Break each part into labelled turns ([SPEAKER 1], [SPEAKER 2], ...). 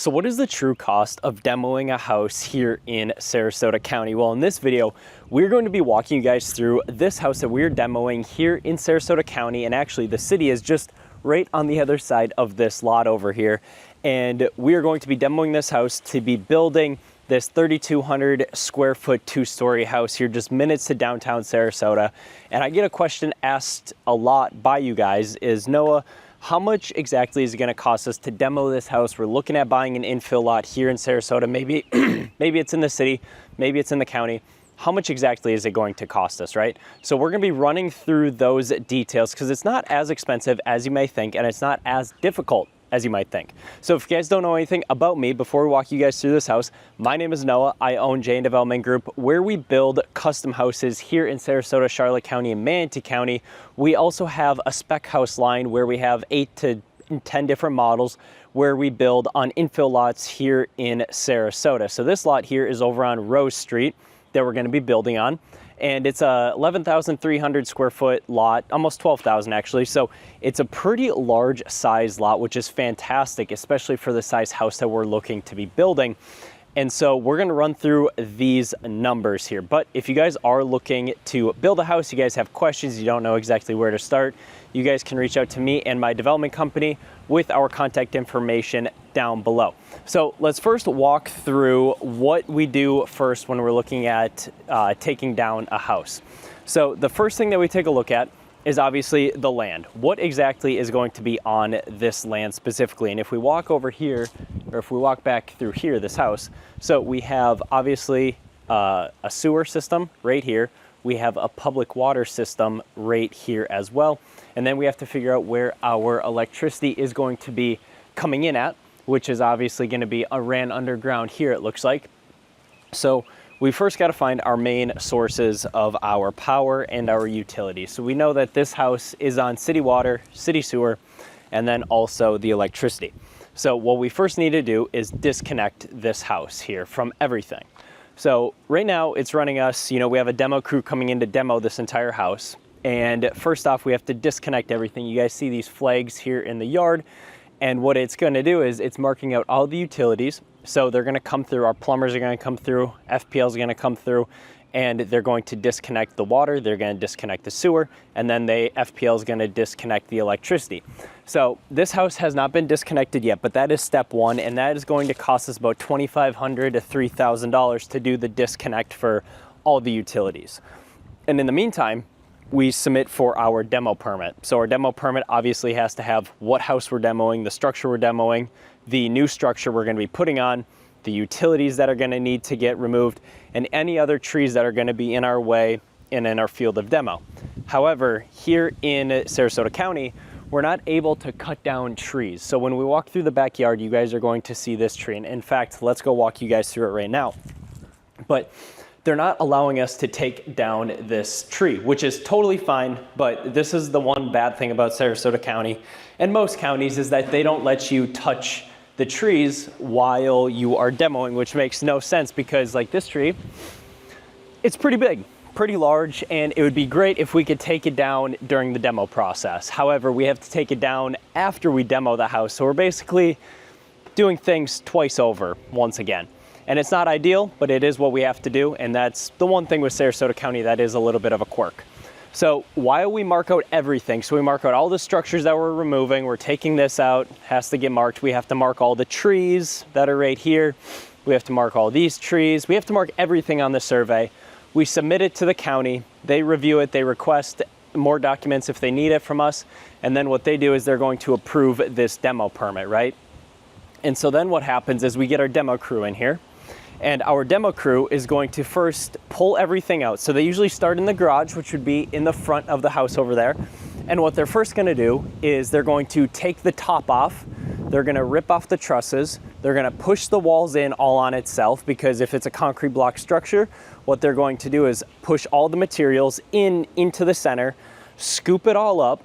[SPEAKER 1] So what is the true cost of demoing a house here in Sarasota County? Well, in this video, we're going to be walking you guys through this house that we're demoing here in Sarasota County. And actually the city is just right on the other side of this lot over here. And we are going to be demoing this house to be building this 3,200 square foot 2-story house here just minutes to downtown Sarasota. And I get a question asked a lot by you guys is, Noah, how much exactly is it going to cost us to demo this house? We're looking at buying an infill lot here in Sarasota. Maybe, maybe it's in the city, maybe it's in the county. How much exactly is it going to cost us, right? So we're going to be running through those details because it's not as expensive as you may think, and it's not as difficult as you might think. So if you guys don't know anything about me, before we walk you guys through this house, my name is Noah. I own J&D Development Group, where we build custom houses here in Sarasota, Charlotte County, and Manatee County. We also have a spec house line where we have 8 to 10 different models where we build on infill lots here in Sarasota. So this lot here is over on Rose Street that we're going to be building on. And it's a 11,300 square foot lot, almost 12,000 actually. So it's a pretty large size lot, which is fantastic, especially for the size house that we're looking to be building. And so we're gonna run through these numbers here. But if you guys are looking to build a house, you guys have questions, you don't know exactly where to start, you guys can reach out to me and my development company with our contact information down below. So let's first walk through what we do first when we're looking at taking down a house. So the first thing that we take a look at is obviously the land. What exactly is going to be on this land specifically? And if we walk over here, or if we walk back through here, this house, so we have obviously a sewer system right here. We have a public water system right here as well. And then we have to figure out where our electricity is going to be coming in at, which is obviously going to be ran underground here, it looks like. So we first got to find our main sources of our power and our utilities. So we know that this house is on city water, city sewer, and then also the electricity. So what we first need to do is disconnect this house here from everything. So right now it's running us, we have a demo crew coming in to demo this entire house. And first off, we have to disconnect everything. You guys see these flags here in the yard. And what it's going to do is it's marking out all the utilities. So they're going to come through, our plumbers are going to come through, FPL is going to come through, and they're going to disconnect the water, they're going to disconnect the sewer, and then FPL is going to disconnect the electricity. So this house has not been disconnected yet, but that is step one, and that is going to cost us about $2,500 to $3,000 to do the disconnect for all the utilities. And in the meantime, we submit for our demo permit. So our demo permit obviously has to have what house we're demoing, the structure we're demoing, the new structure we're going to be putting on, the utilities that are going to need to get removed, and any other trees that are going to be in our way and in our field of demo. However, here in Sarasota County, we're not able to cut down trees. So when we walk through the backyard, you guys are going to see this tree. And in fact, let's go walk you guys through it right now. But they're not allowing us to take down this tree, which is totally fine, but this is the one bad thing about Sarasota County and most counties is that they don't let you touch the trees while you are demoing, which makes no sense because like this tree, it's pretty big, pretty large, and it would be great if we could take it down during the demo process. However, we have to take it down after we demo the house. So we're basically doing things twice over once again. And it's not ideal, but it is what we have to do. And that's the one thing with Sarasota County that is a little bit of a quirk. So while we mark out everything, so we mark out all the structures that we're removing, we're taking this out, has to get marked. We have to mark all the trees that are right here. We have to mark all these trees. We have to mark everything on the survey. We submit it to the county. They review it. They request more documents if they need it from us. And then what they do is they're going to approve this demo permit, right? And so then what happens is we get our demo crew in here. And our demo crew is going to first pull everything out. So they usually start in the garage, which would be in the front of the house over there. And what they're first gonna do is they're going to take the top off. They're gonna rip off the trusses. They're gonna push the walls in all on itself because if it's a concrete block structure, what they're going to do is push all the materials into the center, scoop it all up,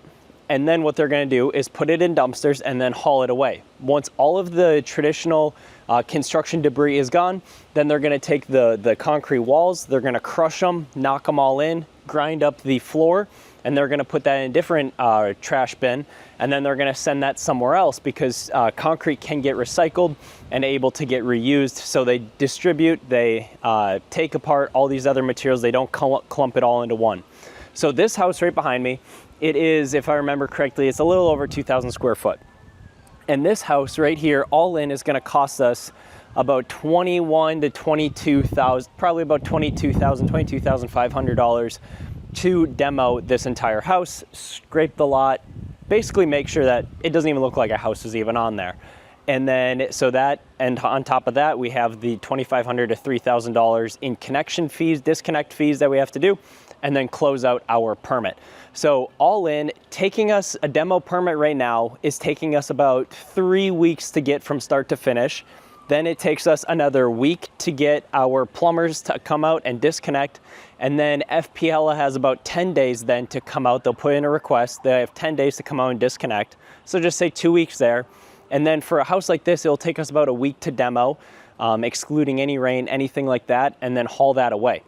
[SPEAKER 1] and then what they're going to do is put it in dumpsters and then haul it away. Once all of the traditional construction debris is gone, then they're going to take the concrete walls, they're going to crush them, knock them all in, grind up the floor, and they're going to put that in a different trash bin, and then they're going to send that somewhere else because concrete can get recycled and able to get reused. So they distribute, they take apart all these other materials, they don't clump it all into one. So this house right behind me, it is, if I remember correctly, it's a little over 2,000 square foot. And this house right here, all in, is going to cost us about $21,000 to $22,000, probably about $22,500 to demo this entire house, scrape the lot, basically make sure that it doesn't even look like a house is even on there. And then, so that, and on top of that, we have the $2,500 to $3,000 in connection fees, disconnect fees that we have to do, and then close out our permit. So all in, taking us, a demo permit right now is taking us about 3 weeks to get from start to finish. Then it takes us another week to get our plumbers to come out and disconnect. And then FPL has about 10 days then to come out. They'll put in a request. They have 10 days to come out and disconnect. So just say 2 weeks there. And then for a house like this, it'll take us about a week to demo, excluding any rain, anything like that, and then haul that away.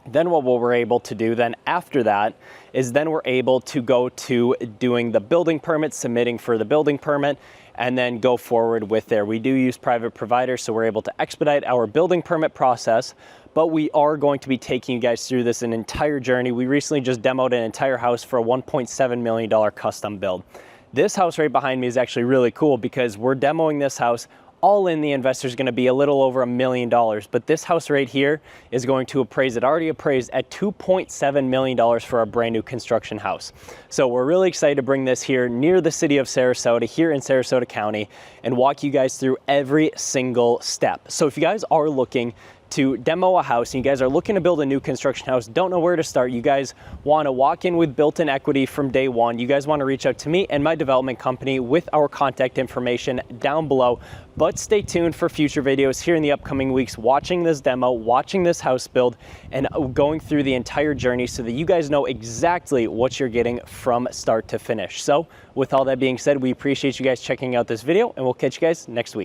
[SPEAKER 1] Then what we're able to do then after that is then we're able to go to doing the building permit, submitting for the building permit, and then go forward with there. We do use private providers, so we're able to expedite our building permit process, but we are going to be taking you guys through this an entire journey. We recently just demoed an entire house for a $1.7 million custom build. This house right behind me is actually really cool because we're demoing this house. All in, the investor is going to be a little over $1 million, but this house right here is going to appraise, it already appraised at $2.7 million for a brand new construction house. So we're really excited to bring this here near the city of Sarasota, here in Sarasota County, and walk you guys through every single step. So if you guys are looking to demo a house and you guys are looking to build a new construction house, don't know where to start, you guys want to walk in with built-in equity from day one, you guys want to reach out to me and my development company with our contact information down below. But stay tuned for future videos here in the upcoming weeks, watching this demo, watching this house build, and going through the entire journey so that you guys know exactly what you're getting from start to finish. So with all that being said, we appreciate you guys checking out this video, and we'll catch you guys next week.